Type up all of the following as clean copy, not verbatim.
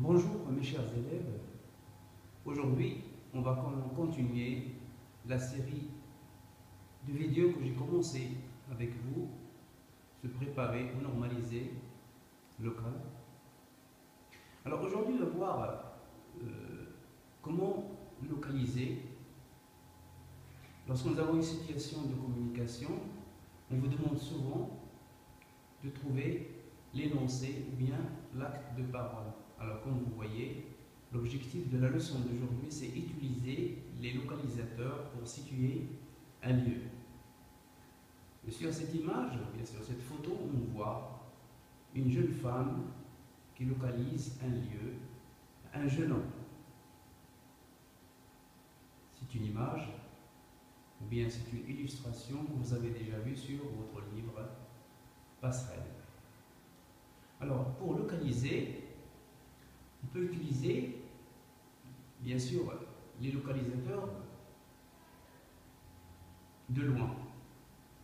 Bonjour mes chers élèves, aujourd'hui on va continuer la série de vidéos que j'ai commencé avec vous, se préparer ou normaliser local. Alors aujourd'hui on va voir comment localiser. Lorsque nous avons une situation de communication, on vous demande souvent de trouver l'énoncé ou bien l'acte de parole. Alors comme vous voyez, l'objectif de la leçon d'aujourd'hui, c'est utiliser les localisateurs pour situer un lieu. Et sur cette image, bien sûr, cette photo, on voit une jeune femme qui localise un lieu, un jeune homme. C'est une image, ou bien c'est une illustration que vous avez déjà vue sur votre livre Passerelle. Alors, pour localiser, on peut utiliser, bien sûr, les localisateurs de loin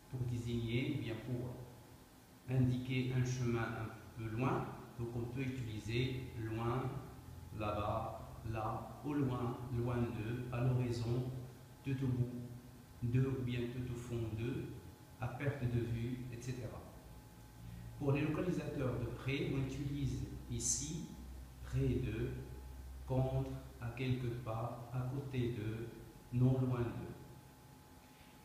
pour désigner, bien pour indiquer un chemin un peu loin. Donc, on peut utiliser loin, là-bas, là, au loin, loin de, à l'horizon, tout au bout, de ou bien tout au fond de, à perte de vue, etc. Pour les localisateurs de près, on utilise ici près de, contre, à quelques pas, à côté de, non loin de.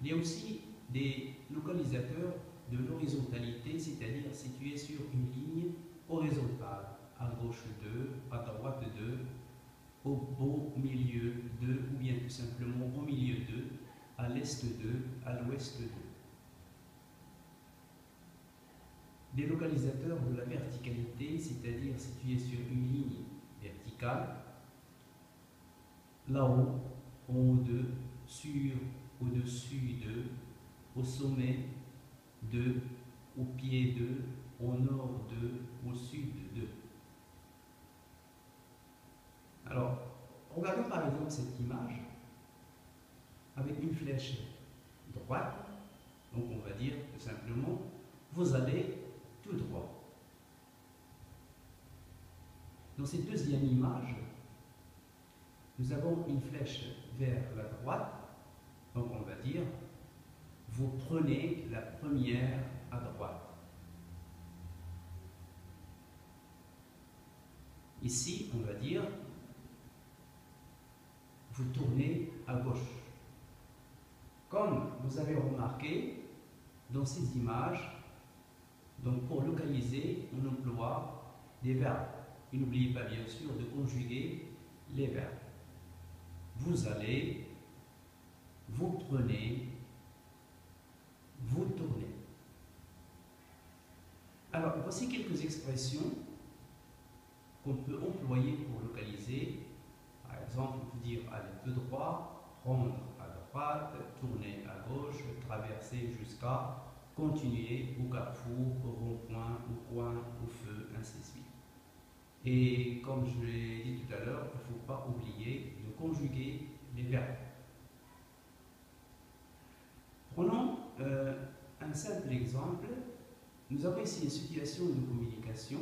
Il y a aussi des localisateurs de l'horizontalité, c'est-à-dire situés sur une ligne horizontale, à gauche de, à droite de, au beau milieu de, ou bien tout simplement au milieu de, à l'est de, à l'ouest de. Des localisateurs de la verticalité, c'est-à-dire situés sur une ligne verticale, là-haut, en haut de, sur, au-dessus de, au sommet de, au pied de, au nord de, au sud de. Alors, regardons par exemple cette image avec une flèche droite. Donc on va dire tout simplement, vous allez tout droit. Dans cette deuxième image, nous avons une flèche vers la droite. Donc on va dire, vous prenez la première à droite. Ici, on va dire, vous tournez à gauche. Comme vous avez remarqué, dans ces images, donc pour localiser, on emploie des verbes. Et n'oubliez pas bien sûr de conjuguer les verbes. Vous allez, vous prenez, vous tournez. Alors, voici quelques expressions qu'on peut employer pour localiser. Par exemple, on peut dire aller tout droit, prendre à droite, tourner à gauche, traverser jusqu'à, continuer au carrefour, au rond-point, au coin, au feu, ainsi de suite. Et comme je l'ai dit tout à l'heure, il ne faut pas oublier de conjuguer les verbes. Prenons un simple exemple. Nous avons ici une situation de communication.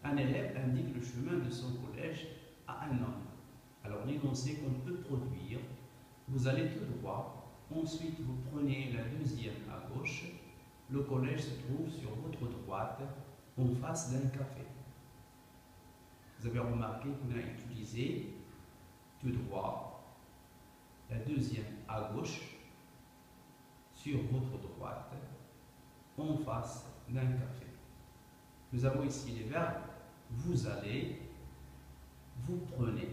Un élève indique le chemin de son collège à un homme. Alors l'énoncé qu'on peut produire, vous allez tout droit, ensuite vous prenez la deuxième à gauche, le collège se trouve sur votre droite, en face d'un café. Vous avez remarqué qu'on a utilisé tout droit, la deuxième à gauche, sur votre droite, en face d'un café. Nous avons ici les verbes vous allez, vous prenez.